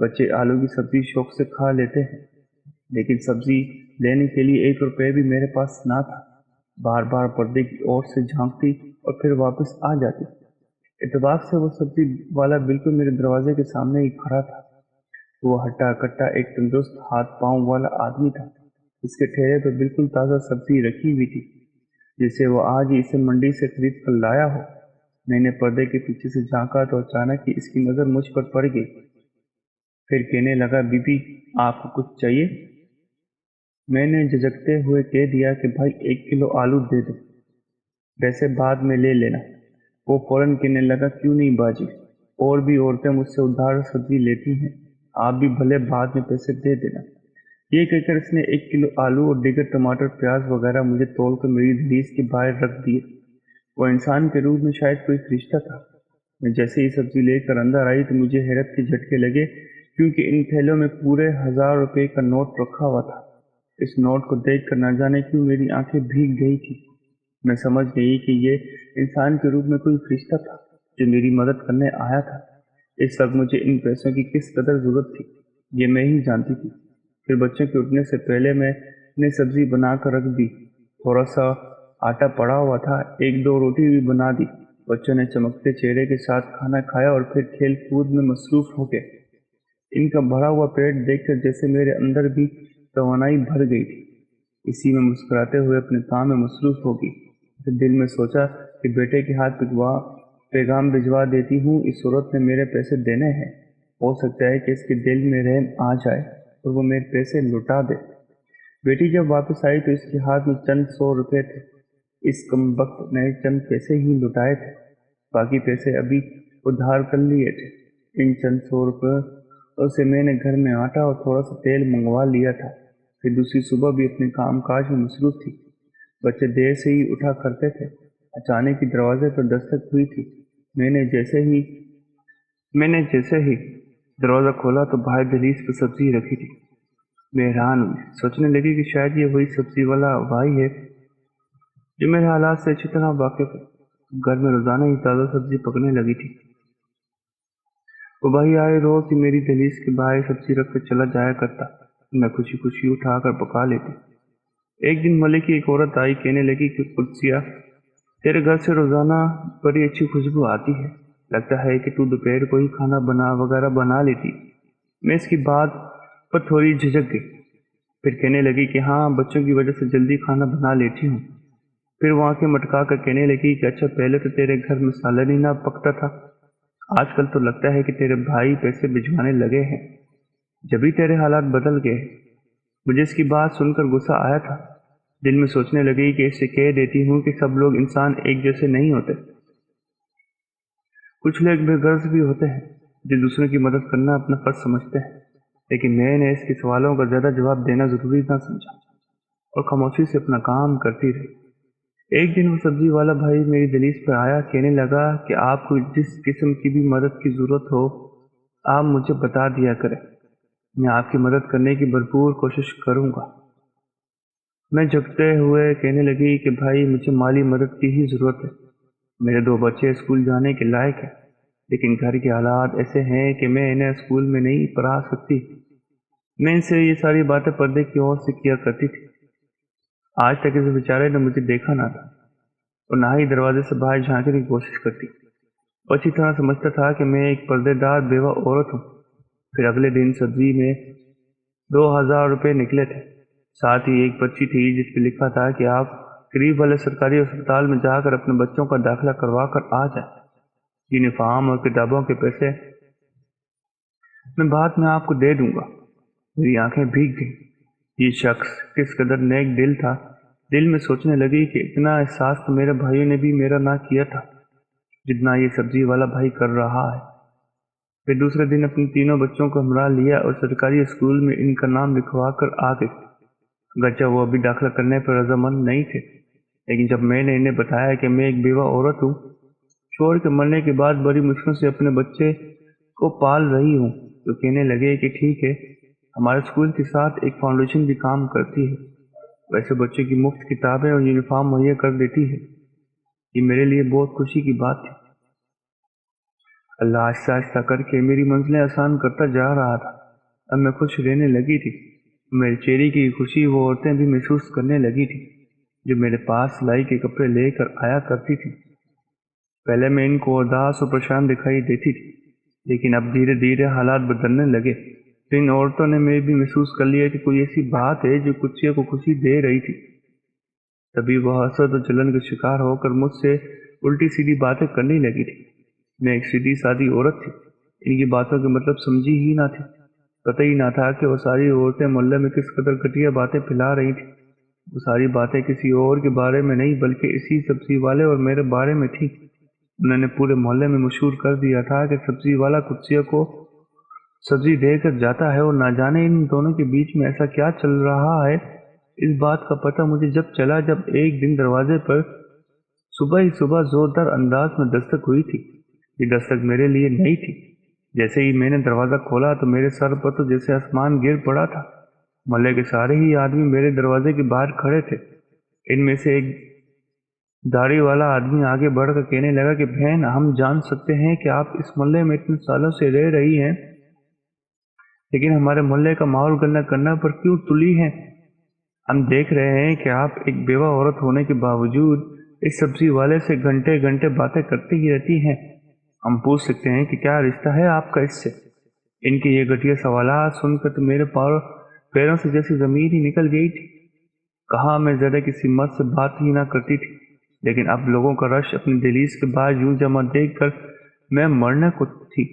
بچے آلو کی سبزی شوق سے کھا لیتے ہیں، لیکن سبزی لینے کے لیے 1 روپے بھی میرے پاس نہ تھا۔ بار بار پردے کی اور سے جھانکتی اور پھر واپس آ جاتی۔ اتفاق سے وہ سبزی والا بالکل میرے دروازے کے سامنے ہی کھڑا تھا۔ وہ ہٹا کٹا ایک تندرست ہاتھ پاؤں والا آدمی تھا، اس کے ٹھیلے پہ بالکل تازہ سبزی رکھی ہوئی تھی، جسے وہ آج ہی اسے منڈی سے خرید کر لایا ہو۔ میں نے پردے کے پیچھے سے جھانکا تو اچانک ہی اس کی نظر مجھ پر پڑ گئی۔ پھر کہنے لگا، بی بی آپ کو کچھ چاہیے؟ میں نے جھجکتے ہوئے کہہ دیا کہ بھائی 1 کلو آلو دے دو، ویسے بعد میں لے لینا۔ وہ فوراً کہنے لگا، کیوں نہیں باجی، اور بھی عورتیں مجھ سے ادھار سبزی لیتی ہیں، آپ بھی بھلے بعد میں پیسے دے دینا۔ یہ کہہ کر اس نے 1 کلو آلو اور دیگر ٹماٹر پیاز وغیرہ مجھے تول کر میری دہلیز کے باہر رکھ دیے۔ وہ انسان کے روپ میں شاید کوئی فرشتہ تھا۔ میں جیسے ہی سبزی لے کر اندر آئی تو مجھے حیرت کے جھٹکے لگے، کیونکہ ان تھیلوں میں پورے 1000 روپے کا نوٹ رکھا ہوا تھا۔ اس نوٹ کو دیکھ کر نہ جانے کیوں میری آنکھیں بھیگ گئی تھی۔ میں سمجھ گئی کہ یہ انسان کے روپ میں کوئی فرشتہ تھا جو میری مدد کرنے آیا تھا۔ اس وقت مجھے ان پیسوں کی کس قدر ضرورت تھی، یہ میں ہی جانتی تھی۔ پھر بچوں کے اٹھنے سے پہلے میں نے سبزی بنا کر رکھ دی۔ تھوڑا سا آٹا پڑا ہوا تھا، 1-2 روٹی بھی بنا دی۔ بچوں نے چمکتے چہرے کے ساتھ کھانا کھایا اور پھر کھیل کود میں مصروف ہو گئے۔ ان کا بھرا ہوا پیٹ دیکھ کر جیسے میرے اندر بھی توانائی بھر گئی تھی۔ اسی میں مسکراتے ہوئے اپنے کام میں مصروف ہوگی۔ پھر دل میں سوچا کہ بیٹے کے ہاتھ پیغام بھجوا دیتی ہوں، اس صورت میں میرے پیسے دینے ہیں، ہو سکتا ہے کہ اس کے دل میں رحم آ جائے اور وہ میرے پیسے لوٹا دے۔ بیٹی جب واپس آئی تو اس کے ہاتھ میں چند 100 روپے تھے۔ اس کمبخت نے چند پیسے ہی لٹائے تھے، باقی پیسے ابھی ادھار کر لیے تھے۔ ان چند 100 روپے سے میں نے گھر میں آٹا اور تھوڑا سا تیل منگوا لیا تھا۔ پھر دوسری صبح بھی اپنے کام کاج میں مصروف تھی۔ بچے دیر سے ہی اٹھا کرتے تھے۔ اچانک ہی دروازے پر دستک ہوئی تھی۔ میں نے جیسے ہی دروازہ کھولا تو باہر دہلیز پر سبزی رکھی تھی۔ میں حیران ہوئی، سوچنے لگی کہ شاید یہ وہی سبزی والا بھائی ہے جو میرے حالات سے اچھی طرح واقف ہے۔ گھر میں روزانہ ہی تازہ سبزی پکنے لگی تھی۔ وہ بھائی آئے روز ہی میری دہلیز کے باہر سبزی رکھ کر چلا جایا کرتا، میں خوشی خوشی اٹھا کر پکا لیتی۔ ایک دن محلے کی ایک عورت آئی، کہنے لگی کہ قدسیہ، تیرے گھر سے روزانہ بڑی اچھی خوشبو آتی ہے، لگتا ہے کہ تو دوپہر کو ہی کھانا وغیرہ بنا لیتی۔ میں اس کی بات پر تھوڑی جھجک گئی، پھر کہنے لگی کہ ہاں، بچوں کی وجہ سے جلدی کھانا بنا لیتی ہوں۔ پھر وہ آنکھیں مٹکا کر کہنے لگی کہ اچھا، پہلے تو تیرے گھر میں سالن ہی نہ پکتا تھا، آج کل تو لگتا ہے کہ تیرے بھائی پیسے بھجوانے لگے ہیں، جبھی تیرے حالات بدل گئے۔ مجھے اس کی بات سن کر غصہ آیا تھا۔ دل میں سوچنے لگی کہ اسے کہہ دیتی ہوں کہ سب لوگ انسان ایک جیسے نہیں ہوتے، کچھ لوگ بے غرض بھی ہوتے ہیں جو دوسروں کی مدد کرنا اپنا فرض سمجھتے ہیں۔ لیکن میں نے اس کے سوالوں کا زیادہ جواب دینا ضروری نہ سمجھا اور خاموشی سے اپنا کام کرتی رہی۔ ایک دن وہ سبزی والا بھائی میری دہلیز پر آیا، کہنے لگا کہ آپ کو جس قسم کی بھی مدد کی ضرورت ہو آپ مجھے بتا دیا کریں، میں آپ کی مدد کرنے کی بھرپور کوشش کروں گا۔ میں جھکتے ہوئے کہنے لگی کہ بھائی، مجھے مالی مدد کی ہی ضرورت ہے، میرے 2 بچے اسکول جانے کے لائق ہیں، لیکن گھر کے حالات ایسے ہیں کہ میں انہیں اسکول میں نہیں پڑھا سکتی۔ میں ان سے یہ ساری باتیں پردے کی اور سے کیا کرتی تھی۔ آج تک اس بیچارے نے مجھے دیکھا نہ تھا اور نہ ہی دروازے سے باہر جھانکنے کی کوشش کرتی۔ وہ اچھی طرح سمجھتا تھا کہ میں ایک پردے دار بیوہ عورت ہوں۔ پھر اگلے دن سبزی میں 2000 روپے نکلے تھے، ساتھ ہی ایک پرچی تھی جس پہ لکھا تھا کہ آپ قریب والے سرکاری اسپتال میں جا کر اپنے بچوں کا داخلہ کروا کر آ جائیں، یونیفارم اور کتابوں کے پیسے میں بعد میں آپ کو دے دوں گا۔ میری آنکھیں بھیگ گئیں۔ یہ شخص کس قدر نیک دل تھا۔ دل میں سوچنے لگی کہ اتنا احساس تو میرے بھائیوں نے بھی میرا نہ کیا تھا جتنا یہ سبزی والا بھائی کر رہا ہے۔ پھر دوسرے دن اپنے تینوں بچوں کو ہمراہ لیا اور سرکاری اسکول میں ان کا نام لکھوا کر آ گئی۔ اگرچہ وہ ابھی داخلہ کرنے پر رضامند نہیں تھے، لیکن جب میں نے انہیں بتایا کہ میں ایک بیوہ عورت ہوں، شوہر کے مرنے کے بعد بڑی مشکل سے اپنے بچے کو پال رہی ہوں، تو کہنے لگے کہ ٹھیک ہے، ہمارے اسکول کے ساتھ ایک فاؤنڈیشن بھی کام کرتی ہے، ویسے بچے کی مفت کتابیں اور یونیفارم مہیا کر دیتی ہے۔ یہ میرے لیے بہت خوشی کی بات تھی۔ اللہ آہستہ آہستہ کر کے میری منزلیں آسان کرتا جا رہا تھا۔ اب میں خوش رہنے لگی تھی۔ میرے چہرے کی خوشی وہ عورتیں بھی محسوس کرنے لگی تھی جو میرے پاس سلائی کے کپڑے لے کر آیا کرتی تھی۔ پہلے میں ان کو اداس اور پریشان دکھائی دیتی تھی، لیکن اب دھیرے دھیرے حالات بدلنے لگے۔ تو ان عورتوں نے میں بھی محسوس کر لیا کہ کوئی ایسی بات ہے جو کچھ کو خوشی دے رہی تھی۔ تبھی وہ حسد اور جلن کا شکار ہو کر مجھ سے الٹی سیدھی باتیں کرنے لگی تھی۔ میں ایک سیدھی سادی عورت تھی، ان کی باتوں کے مطلب سمجھی ہی نہ تھی۔ پتہ ہی نہ تھا کہ وہ ساری عورتیں محلے میں کس قدر گھٹیا باتیں پھیلا رہی تھیں۔ وہ ساری باتیں کسی اور کے بارے میں نہیں بلکہ اسی سبزی والے اور میرے بارے میں تھیں۔ انہوں نے پورے محلے میں مشہور کر دیا تھا کہ سبزی والا قدسیہ کو سبزی دے کر جاتا ہے، اور نہ جانے ان دونوں کے بیچ میں ایسا کیا چل رہا ہے۔ اس بات کا پتہ مجھے جب چلا جب ایک دن دروازے پر صبح ہی صبح زوردار انداز میں دستک ہوئی تھی۔ یہ دستک میرے لیے نئی تھی۔ جیسے ہی میں نے دروازہ کھولا تو میرے سر پر تو جیسے آسمان گر پڑا تھا۔ محلے کے سارے ہی آدمی میرے دروازے کے باہر کھڑے تھے۔ ان میں سے ایک داڑھی والا آدمی آگے بڑھ کر کہنے لگا کہ بہن، ہم جان سکتے ہیں کہ آپ اس محلے میں اتنے سالوں سے رہ رہی ہیں، لیکن ہمارے محلے کا ماحول گندا کرنے پر کیوں تلی ہیں؟ ہم دیکھ رہے ہیں کہ آپ ایک بیوہ عورت ہونے کے باوجود اس سبزی والے سے گھنٹے گھنٹے باتیں کرتی ہی رہتی ہیں۔ ہم پوچھ سکتے ہیں کہ کیا رشتہ ہے آپ کا اس سے؟ ان کے یہ گھٹیا سوالات سن کر تو میرے پیروں سے جیسی زمین ہی نکل گئی تھی۔ کہاں میں ذرا کسی مرد سے بات ہی نہ کرتی تھی، لیکن اب لوگوں کا رش اپنی دہلیز کے بعد یوں جمع دیکھ کر میں مرنے کو تھی۔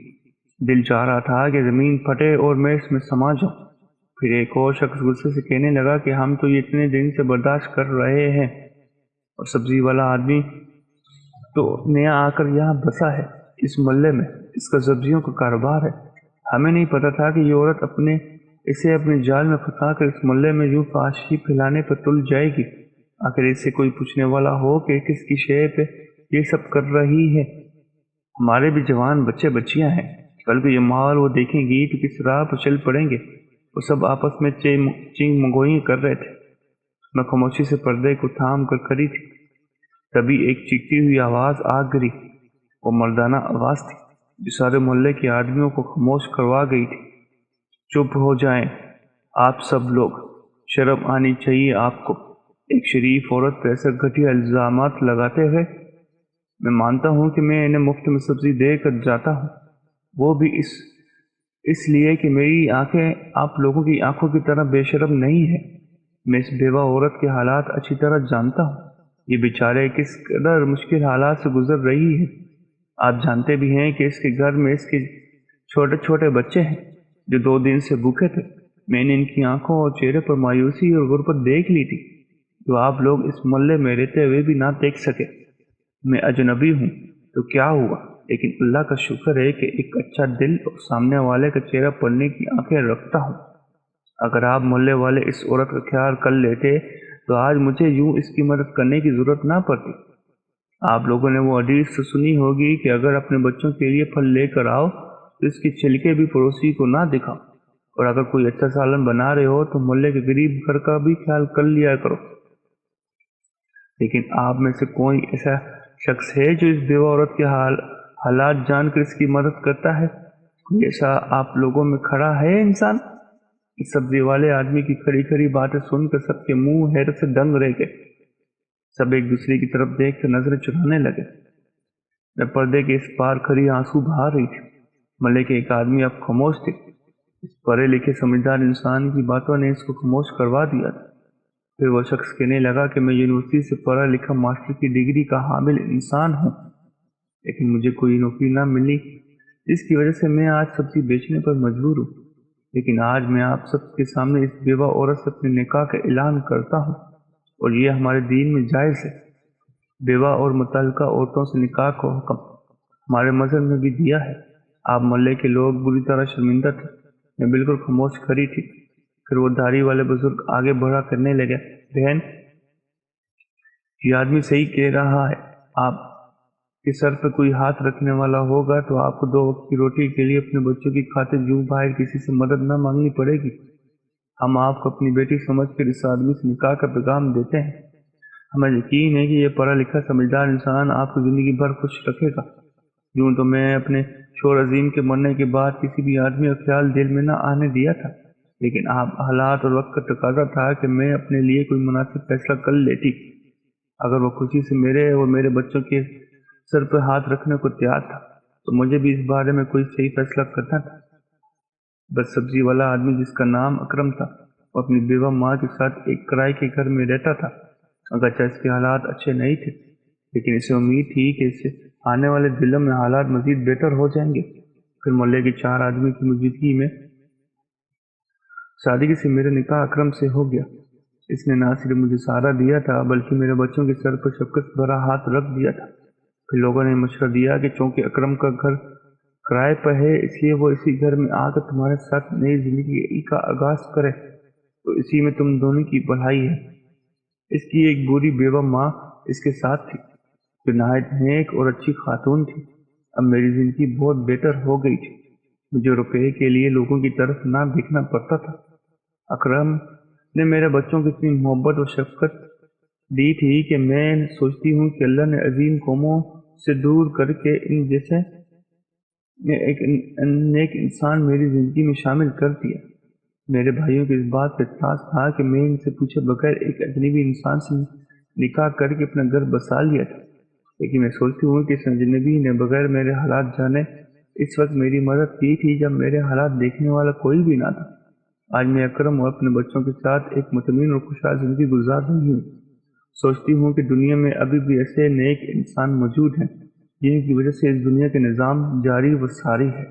دل چاہ رہا تھا کہ زمین پھٹے اور میں اس میں سما جاؤں۔ پھر ایک اور شخص غصے سے کہنے لگا کہ ہم تو یہ اتنے دن سے برداشت کر رہے ہیں، اور سبزی والا آدمی تو نیا آ کر یہاں بسا ہے اس محلے میں، اس کا سبزیوں کا کاروبار ہے۔ ہمیں نہیں پتا تھا کہ یہ عورت اسے اپنے جال میں پھنسا کر اس محلے میں یوں فحاشی پھیلانے پر تل جائے گی۔ آخر اس سے کوئی پوچھنے والا ہو کہ کس کی شے پہ یہ سب کر رہی ہے۔ ہمارے بھی جوان بچے بچیاں ہیں، کل کو یہ ماحول وہ دیکھیں گی تو کس راہ پر چل پڑیں گے۔ وہ سب آپس میں چنگ منگوئی کر رہے تھے۔ میں خاموشی سے پردے کو تھام کر کھڑی تھی۔ تبھی ایک چیختی ہوئی آواز آ گری۔ وہ مردانہ آواز تھی جو سارے محلے کے آدمیوں کو خاموش کروا گئی تھی۔ چپ ہو جائیں آپ سب لوگ، شرم آنی چاہیے آپ کو، ایک شریف عورت پہ ایسے گھٹیا الزامات لگاتے ہوئے۔ میں مانتا ہوں کہ میں انہیں مفت میں سبزی دے کر جاتا ہوں، وہ بھی اس لیے کہ میری آنکھیں آپ لوگوں کی آنکھوں کی طرح بے شرم نہیں ہیں۔ میں اس بیوہ عورت کے حالات اچھی طرح جانتا ہوں۔ یہ بیچارے کس قدر مشکل حالات سے گزر رہی ہے۔ آپ جانتے بھی ہیں کہ اس کے گھر میں اس کے چھوٹے چھوٹے بچے ہیں جو 2 دن سے بھوکے تھے۔ میں نے ان کی آنکھوں اور چہرے پر مایوسی اور غربت دیکھ لی تھی جو آپ لوگ اس محلے میں رہتے ہوئے بھی نہ دیکھ سکے۔ میں اجنبی ہوں تو کیا ہوا، لیکن اللہ کا شکر ہے کہ ایک اچھا دل اور سامنے والے کا چہرہ پڑھنے کی آنکھیں رکھتا ہوں۔ اگر آپ محلے والے اس عورت کا خیال کر لیتے تو آج مجھے یوں اس کی مدد کرنے کی ضرورت نہ پڑتی۔ آپ لوگوں نے وہ حدیث تو سنی ہوگی کہ اگر اپنے بچوں کے لیے پھل لے کر آؤ تو اس کی چھلکے بھی پڑوسی کو نہ دکھاؤ، اور اگر کوئی اچھا سالن بنا رہے ہو تو محلے کے غریب گھر کا بھی خیال کر لیا کرو۔ لیکن آپ میں سے کوئی ایسا شخص ہے جو اس بیوہ عورت کے حالات جان کر اس کی مدد کرتا ہے؟ کوئی ایسا آپ لوگوں میں کھڑا ہے انسان؟ اس سبزی والے آدمی کی کھڑی کھڑی باتیں سن کر سب کے منہ حیرت سے دنگ رہ گئے۔ سب ایک دوسرے کی طرف دیکھ کر نظریں چرانے لگے۔ میں پردے کے اس پار کھڑی آنسو بہا رہی تھی۔ محلے کے ایک آدمی اب خاموش تھے۔ اس پڑھے لکھے سمجھدار انسان کی باتوں نے اس کو خاموش کروا دیا تھا۔ پھر وہ شخص کہنے لگا کہ میں یونیورسٹی سے پڑھا لکھا ماسٹر کی ڈگری کا حامل انسان ہوں، لیکن مجھے کوئی نوکری نہ ملی، جس کی وجہ سے میں آج سبزی بیچنے پر مجبور ہوں۔ لیکن آج میں آپ سب کے سامنے اس بیوہ عورت سے اپنے نکاح کا اعلان کرتا ہوں، اور یہ ہمارے دین میں جائز ہے۔ بیوہ اور متعلقہ عورتوں سے نکاح کو حکم ہمارے مذہب میں بھی دیا ہے۔ آپ محلے کے لوگ بری طرح شرمندہ تھے۔ میں بالکل خاموش کھڑی تھی۔ پھر وہ داڑھی والے بزرگ آگے بڑھا کرنے لگے، بہن، یہ آدمی صحیح کہہ رہا ہے۔ آپ کے سر پہ کوئی ہاتھ رکھنے والا ہوگا تو آپ کو 2 وقت کی روٹی کے لیے اپنے بچوں کی خاطر یوں باہر کسی سے مدد نہ مانگنی پڑے گی۔ ہم آپ کو اپنی بیٹی سمجھ کر اس آدمی سے نکاح کا پیغام دیتے ہیں۔ ہمیں یقین ہے کہ یہ پڑھا لکھا سمجھدار انسان آپ کو زندگی بھر خوش رکھے گا۔ یوں تو میں اپنے شور عظیم کے مرنے کے بعد کسی بھی آدمی کا خیال دل میں نہ آنے دیا تھا، لیکن حالات اور وقت کا تقاضا تھا کہ میں اپنے لیے کوئی مناسب فیصلہ کر لیتی۔ اگر وہ خوشی سے میرے اور میرے بچوں کے سر پہ ہاتھ رکھنے کو تیار تھا تو مجھے بھی اس بارے میں کوئی صحیح فیصلہ کرنا تھا۔ بس سبزی والا آدمی جس کا نام اکرم تھا، وہ اپنی بیوہ ماں کے ساتھ ایک کرائے کے گھر میں رہتا تھا۔ اگرچہ اس کے حالات اچھے نہیں تھے، لیکن اسے امید تھی کہ اس سے آنے والے دنوں میں حالات مزید بہتر ہو جائیں گے۔ پھر محلے کے 4 آدمی کی موجودگی میں سادگی سے میرا نکاح اکرم سے ہو گیا۔ اس نے نہ صرف مجھے سہارا دیا تھا بلکہ میرے بچوں کے سر پر شفقت بھرا ہاتھ رکھ دیا تھا۔ پھر لوگوں نے مشورہ دیا کہ چونکہ اکرم کا گھر کرائے پر ہے، اس لیے وہ اسی گھر میں آ کر تمہارے ساتھ نئی زندگی کا آغاز کرے تو اسی میں تم دونوں کی بھلائی ہے۔ اس کی ایک بوڑھی بیوہ ماں اس کے ساتھ تھی جو نہایت نیک اور اچھی خاتون تھی۔ اب میری زندگی بہت بہتر ہو گئی تھی۔ مجھے روپے کے لیے لوگوں کی طرف نہ دیکھنا پڑتا تھا۔ اکرم نے میرے بچوں کو اتنی محبت اور شفقت دی تھی کہ میں سوچتی ہوں کہ اللہ نے عظیم قوموں سے دور کر کے ان جیسے ایک نیک انسان میری زندگی میں شامل کر دیا۔ میرے بھائیوں کے اس بات پہ اعتراض تھا کہ میں ان سے پوچھے بغیر ایک اجنبی انسان سے نکاح کر کے اپنا گھر بسا لیا تھا، لیکن میں سوچتی ہوں کہ اس اجنبی نے بغیر میرے حالات جانے اس وقت میری مدد کی تھی جب میرے حالات دیکھنے والا کوئی بھی نہ تھا۔ آج میں اکرم اور اپنے بچوں کے ساتھ ایک مطمئن اور خوشحال زندگی گزار رہی ہوں۔ سوچتی ہوں کہ دنیا میں ابھی بھی ایسے نیک انسان موجود ہیں جن کی وجہ سے اس دنیا کے نظام جاری و ساری ہے۔